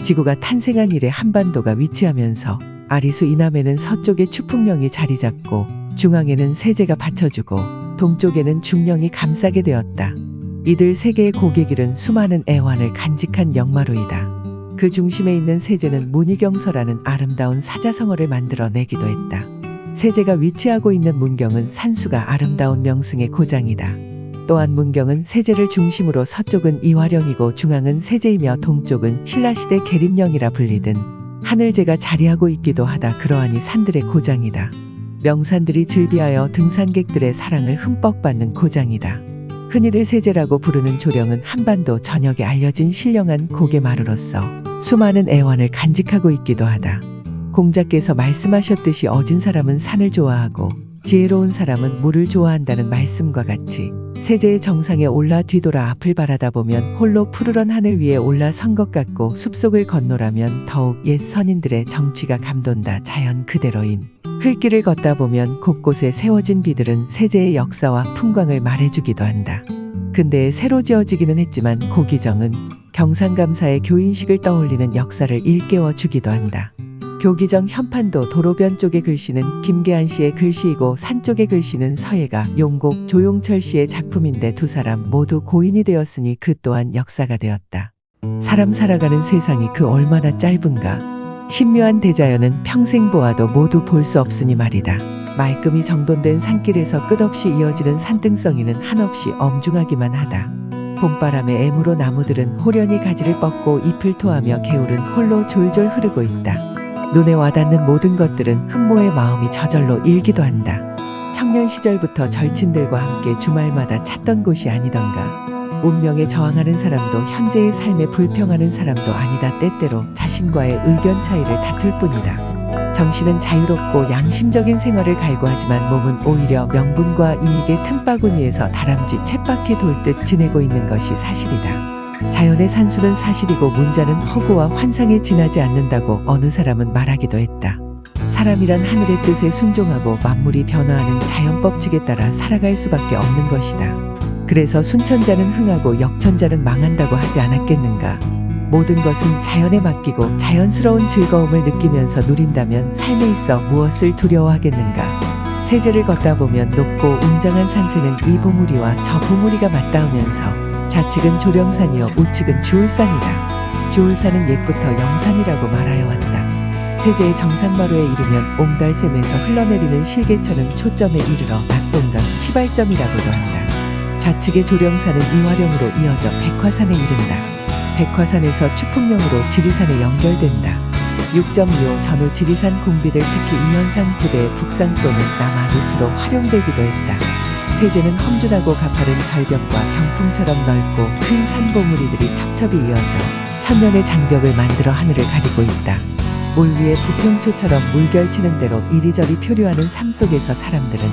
지구가 탄생한 이래 한반도가 위치하면서 아리수 이남에는 서쪽에 추풍령이 자리 잡고 중앙에는 세제가 받쳐주고 동쪽에는 중령이 감싸게 되었다. 이들 세 개의 고개길은 수많은 애환을 간직한 역마루이다. 그 중심에 있는 세제는 문희경서라는 아름다운 사자성어를 만들어내기도 했다. 세제가 위치하고 있는 문경은 산수가 아름다운 명승의 고장이다. 또한 문경은 세제를 중심으로 서쪽은 이화령이고 중앙은 세제이며 동쪽은 신라시대 계림령이라 불리든 하늘제가 자리하고 있기도 하다. 그러하니 산들의 고장이다. 명산들이 즐비하여 등산객들의 사랑을 흠뻑 받는 고장이다. 흔히들 세제라고 부르는 조령은 한반도 전역에 알려진 신령한 고개마루로서 수많은 애환을 간직하고 있기도 하다. 공자께서 말씀하셨듯이 어진 사람은 산을 좋아하고 지혜로운 사람은 물을 좋아한다는 말씀과 같이 세제의 정상에 올라 뒤돌아 앞을 바라다보면 홀로 푸르런 하늘 위에 올라선 것 같고 숲속을 건너라면 더욱 옛 선인들의 정취가 감돈다. 자연 그대로인 흘길을 걷다 보면 곳곳에 세워진 비들은 세제의 역사와 풍광을 말해주기도 한다. 근대에 새로 지어지기는 했지만 고기정은 경상감사의 교인식을 떠올리는 역사를 일깨워 주기도 한다. 교기정 현판도 도로변 쪽의 글씨는 김계한 씨의 글씨이고 산 쪽의 글씨는 서예가 용곡 조용철 씨의 작품인데 두 사람 모두 고인이 되었으니 그 또한 역사가 되었다. 사람 살아가는 세상이 그 얼마나 짧은가. 신묘한 대자연은 평생 보아도 모두 볼 수 없으니 말이다. 말끔히 정돈된 산길에서 끝없이 이어지는 산등성이는 한없이 엄중하기만 하다. 봄바람에 애무로 나무들은 호련히 가지를 뻗고 잎을 토하며 개울은 홀로 졸졸 흐르고 있다. 눈에 와닿는 모든 것들은 흠모의 마음이 저절로 일기도 한다. 청년 시절부터 절친들과 함께 주말마다 찾던 곳이 아니던가. 운명에 저항하는 사람도 현재의 삶에 불평하는 사람도 아니다. 때때로 자신과의 의견 차이를 다툴 뿐이다. 정신은 자유롭고 양심적인 생활을 갈구하지만 몸은 오히려 명분과 이익의 틈바구니에서 다람쥐 쳇바퀴 돌듯 지내고 있는 것이 사실이다. 자연의 산수는 사실이고 문자는 허구와 환상에 지나지 않는다고 어느 사람은 말하기도 했다. 사람이란 하늘의 뜻에 순종하고 만물이 변화하는 자연법칙에 따라 살아갈 수밖에 없는 것이다. 그래서 순천자는 흥하고 역천자는 망한다고 하지 않았겠는가. 모든 것은 자연에 맡기고 자연스러운 즐거움을 느끼면서 누린다면 삶에 있어 무엇을 두려워하겠는가. 세제를 걷다 보면 높고 웅장한 산세는 이 봉우리와 저 봉우리가 맞닿으면서 좌측은 조령산이요 우측은 주울산이다. 주울산은 옛부터 영산이라고 말하여 왔다. 세제의 정상마루에 이르면 옹달샘에서 흘러내리는 실개천은 초점에 이르러 낙동강 시발점이라고도 한다. 좌측의 조령산은 이화령으로 이어져 백화산에 이른다. 백화산에서 추풍령으로 지리산에 연결된다. 6.25 전후 지리산 궁비들 특히 이현산 부대의 북상 또는 남하 루트로 활용되기도 했다. 세제는 험준하고 가파른 절벽과 병풍처럼 넓고 큰 산봉우리들이 첩첩이 이어져 천년의 장벽을 만들어 하늘을 가리고 있다. 물 위에 부평초처럼 물결치는 대로 이리저리 표류하는 삶 속에서 사람들은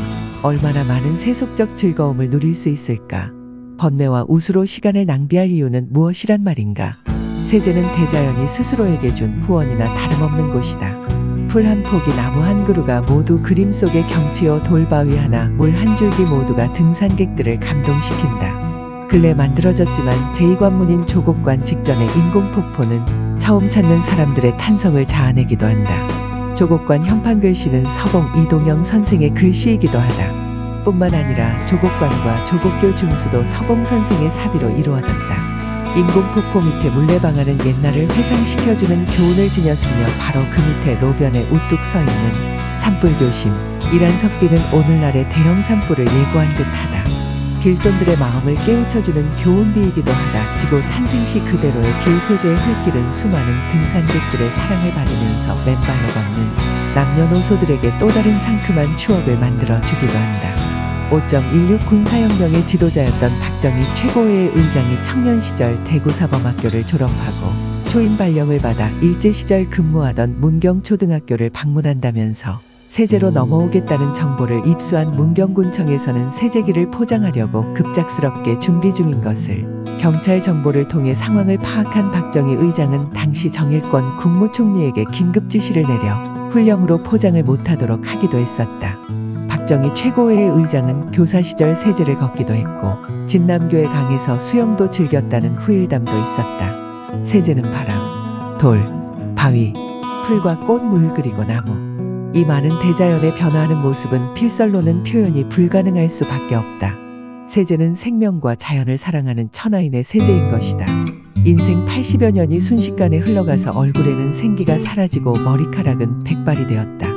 얼마나 많은 세속적 즐거움을 누릴 수 있을까? 번뇌와 우수로 시간을 낭비할 이유는 무엇이란 말인가? 세제는 대자연이 스스로에게 준 후원이나 다름없는 곳이다. 풀 한 포기 나무 한 그루가 모두 그림 속의 경치요 돌바위 하나 물 한 줄기 모두가 등산객들을 감동시킨다. 근래 만들어졌지만 제2관문인 조곡관 직전의 인공폭포는 처음 찾는 사람들의 탄성을 자아내기도 한다. 조곡관 현판 글씨는 서봉 이동영 선생의 글씨이기도 하다. 뿐만 아니라 조곡관과 조곡교 중수도 서봉 선생의 사비로 이루어졌다. 인공폭포 밑에 물레방아는 옛날을 회상시켜주는 교훈을 지녔으며 바로 그 밑에 로변에 우뚝 서있는 산불조심 이란 석비는 오늘날의 대형 산불을 예고한 듯하다. 길손들의 마음을 깨우쳐주는 교훈비이기도 하다. 지구 탄생시 그대로의 길세제의 흘길은 수많은 등산객들의 사랑을 받으면서 맨발로 걷는 남녀노소들에게 또 다른 상큼한 추억을 만들어주기도 한다. 5.16 군사혁명의 지도자였던 박정희 최고회의 의장이 청년 시절 대구사범학교를 졸업하고 초임 발령을 받아 일제시절 근무하던 문경초등학교를 방문한다면서 세제로 넘어오겠다는 정보를 입수한 문경군청에서는 세제기를 포장하려고 급작스럽게 준비 중인 것을 경찰 정보를 통해 상황을 파악한 박정희 의장은 당시 정일권 국무총리에게 긴급 지시를 내려 훈령으로 포장을 못하도록 하기도 했었다. 박정희 최고회의 의장은 교사 시절 세제를 걷기도 했고 진남교의 강에서 수영도 즐겼다는 후일담도 있었다. 세제는 바람, 돌, 바위, 풀과 꽃, 물 그리고 나무. 이 많은 대자연의 변화하는 모습은 필설로는 표현이 불가능할 수밖에 없다. 세제는 생명과 자연을 사랑하는 천하인의 세제인 것이다. 인생 80여 년이 순식간에 흘러가서 얼굴에는 생기가 사라지고 머리카락은 백발이 되었다.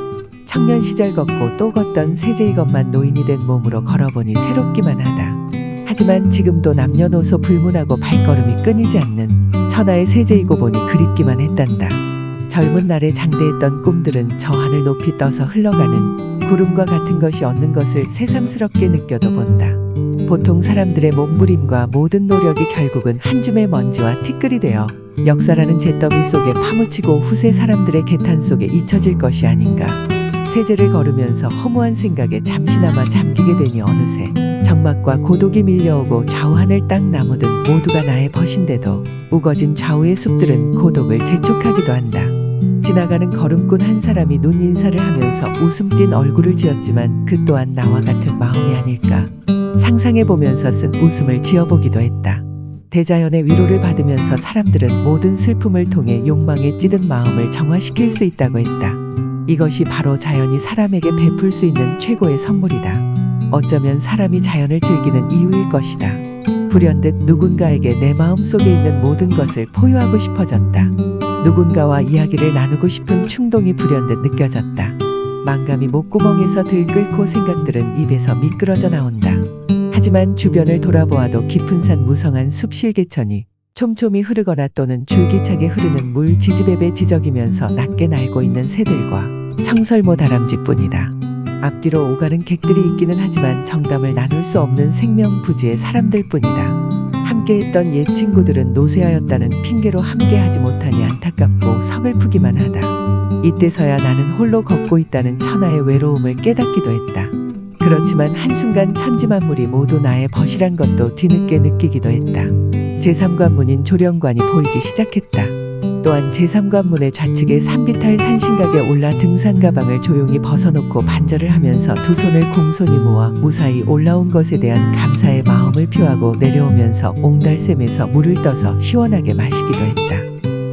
청년 시절 걷고 또 걷던 세제 이것만 노인이 된 몸으로 걸어보니 새롭기만 하다. 하지만 지금도 남녀노소 불문하고 발걸음이 끊이지 않는 천하의 세제이고 보니 그립기만 했단다. 젊은 날에 장대했던 꿈들은 저 하늘 높이 떠서 흘러가는 구름과 같은 것이 얻는 것을 새삼스럽게 느껴도 본다. 보통 사람들의 몸부림과 모든 노력이 결국은 한 줌의 먼지와 티끌이 되어 역사라는 잿더미 속에 파묻히고 후세 사람들의 개탄 속에 잊혀질 것이 아닌가. 세제를 걸으면서 허무한 생각에 잠시나마 잠기게 되니 어느새 적막과 고독이 밀려오고 좌우 하늘 땅 나무 등 모두가 나의 벗인데도 우거진 좌우의 숲들은 고독을 재촉하기도 한다. 지나가는 걸음꾼 한 사람이 눈 인사를 하면서 웃음 띤 얼굴을 지었지만 그 또한 나와 같은 마음이 아닐까 상상해보면서 쓴 웃음을 지어보기도 했다. 대자연의 위로를 받으면서 사람들은 모든 슬픔을 통해 욕망에 찌든 마음을 정화시킬 수 있다고 했다. 이것이 바로 자연이 사람에게 베풀 수 있는 최고의 선물이다. 어쩌면 사람이 자연을 즐기는 이유일 것이다. 불현듯 누군가에게 내 마음 속에 있는 모든 것을 포유하고 싶어졌다. 누군가와 이야기를 나누고 싶은 충동이 불현듯 느껴졌다. 망감이 목구멍에서 들끓고 생각들은 입에서 미끄러져 나온다. 하지만 주변을 돌아보아도 깊은 산 무성한 숲 실개천이 촘촘히 흐르거나 또는 줄기차게 흐르는 물 지지배배 지저귀면서 낮게 날고 있는 새들과 청설모 다람쥐뿐이다. 앞뒤로 오가는 객들이 있기는 하지만 정담을 나눌 수 없는 생명부지의 사람들뿐이다. 함께했던 옛 친구들은 노쇠하였다는 핑계로 함께하지 못하니 안타깝고 서글프기만 하다. 이때서야 나는 홀로 걷고 있다는 천하의 외로움을 깨닫기도 했다. 그렇지만 한순간 천지만물이 모두 나의 벗이란 것도 뒤늦게 느끼기도 했다. 제3관문인 조령관이 보이기 시작했다. 또한 제3관문의 좌측에 산비탈 산신각에 올라 등산 가방을 조용히 벗어놓고 반절을 하면서 두 손을 공손히 모아 무사히 올라온 것에 대한 감사의 마음을 표하고 내려오면서 옹달샘에서 물을 떠서 시원하게 마시기도 했다.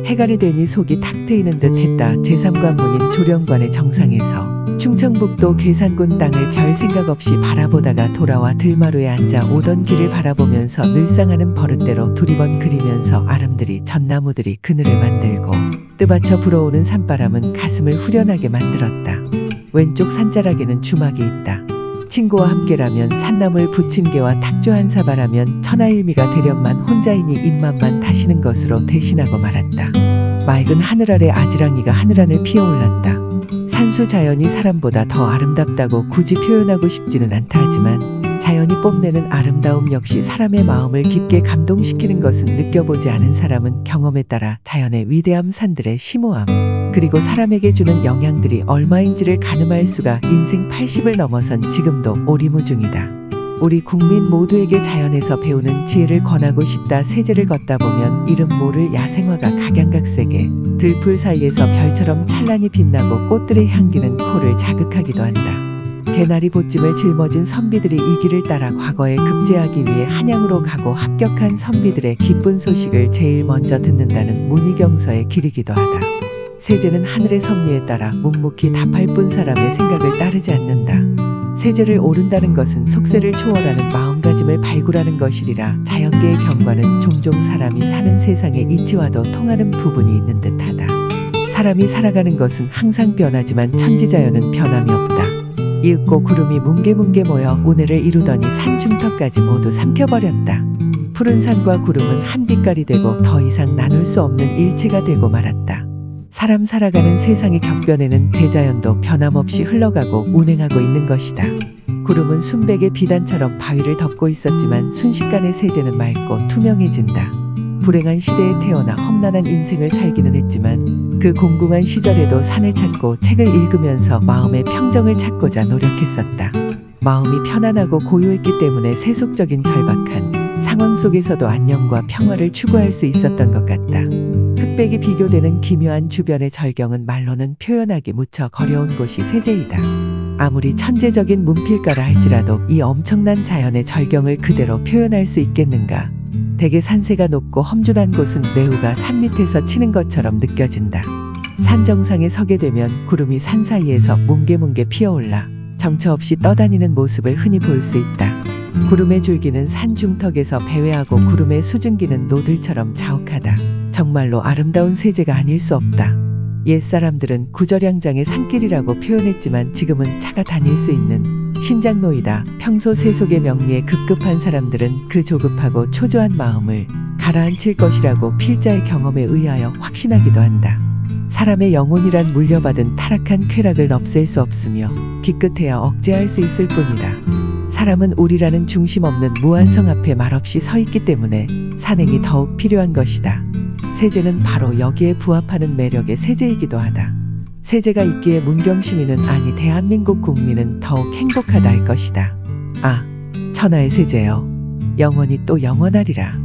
해갈이 되니 속이 탁 트이는 듯 했다. 제3관문인 조령관의 정상에서 충청북도 괴산군 땅을 별 생각 없이 바라보다가 돌아와 들마루에 앉아 오던 길을 바라보면서 늘상하는 버릇대로 두리번 그리면서 아름드리 전나무들이 그늘을 만들고 뜨받쳐 불어오는 산바람은 가슴을 후련하게 만들었다. 왼쪽 산자락에는 주막이 있다. 친구와 함께라면 산나물 부침개와 탁주 한 사발하면 천하일미가 되련만 혼자이니 입맛만 다시는 것으로 대신하고 말았다. 맑은 하늘 아래 아지랑이가 하늘하늘 피어올랐다. 산수 자연이 사람보다 더 아름답다고 굳이 표현하고 싶지는 않다 하지만 자연이 뽐내는 아름다움 역시 사람의 마음을 깊게 감동시키는 것은 느껴보지 않은 사람은 경험에 따라 자연의 위대함, 산들의 심오함, 그리고 사람에게 주는 영향들이 얼마인지를 가늠할 수가 인생 80을 넘어선 지금도 오리무중이다. 우리 국민 모두에게 자연에서 배우는 지혜를 권하고 싶다. 세제를 걷다 보면 이름 모를 야생화가 각양각색의 들풀 사이에서 별처럼 찬란히 빛나고 꽃들의 향기는 코를 자극하기도 한다. 개나리 보찜을 짊어진 선비들이 이 길을 따라 과거에 급제하기 위해 한양으로 가고 합격한 선비들의 기쁜 소식을 제일 먼저 듣는다는 문희경서의 길이기도 하다. 세제는 하늘의 섭리에 따라 묵묵히 답할 뿐 사람의 생각을 따르지 않는다. 세제를 오른다는 것은 속세를 초월하는 마음가짐을 발굴하는 것이리라. 자연계의 경과는 종종 사람이 사는 세상의 이치와도 통하는 부분이 있는 듯하다. 사람이 살아가는 것은 항상 변하지만 천지자연은 변함이 없다. 이윽고 구름이 뭉게뭉게 모여 운해를 이루더니 산 중턱까지 모두 삼켜버렸다. 푸른 산과 구름은 한 빛깔이 되고 더 이상 나눌 수 없는 일체가 되고 말았다. 사람 살아가는 세상의 격변에는 대자연도 변함없이 흘러가고 운행하고 있는 것이다. 구름은 순백의 비단처럼 바위를 덮고 있었지만 순식간에 세제는 맑고 투명해진다. 불행한 시대에 태어나 험난한 인생을 살기는 했지만 그 공공한 시절에도 산을 찾고 책을 읽으면서 마음의 평정을 찾고자 노력했었다. 마음이 편안하고 고요했기 때문에 세속적인 절박한 상황 속에서도 안녕과 평화를 추구할 수 있었던 것 같다. 흑백이 비교되는 기묘한 주변의 절경은 말로는 표현하기 무척 어려운 곳이 세제이다. 아무리 천재적인 문필가라 할지라도 이 엄청난 자연의 절경을 그대로 표현할 수 있겠는가? 대개 산세가 높고 험준한 곳은 매우가 산 밑에서 치는 것처럼 느껴진다. 산 정상에 서게 되면 구름이 산 사이에서 뭉게뭉게 피어올라 정처 없이 떠다니는 모습을 흔히 볼 수 있다. 구름의 줄기는 산 중턱에서 배회하고 구름의 수증기는 노들처럼 자욱하다. 정말로 아름다운 세제가 아닐 수 없다. 옛사람들은 구절양장의 산길이라고 표현했지만 지금은 차가 다닐 수 있는 신장로이다. 평소 세속의 명리에 급급한 사람들은 그 조급하고 초조한 마음을 가라앉힐 것이라고 필자의 경험에 의하여 확신하기도 한다. 사람의 영혼이란 물려받은 타락한 쾌락을 없앨 수 없으며 기껏해야 억제할 수 있을 뿐이다. 사람은 우리라는 중심 없는 무한성 앞에 말없이 서 있기 때문에 산행이 더욱 필요한 것이다. 세제는 바로 여기에 부합하는 매력의 세제이기도 하다. 세제가 있기에 문경시민은 아니 대한민국 국민은 더욱 행복하다 할 것이다. 아, 천하의 세제여. 영원히 또 영원하리라.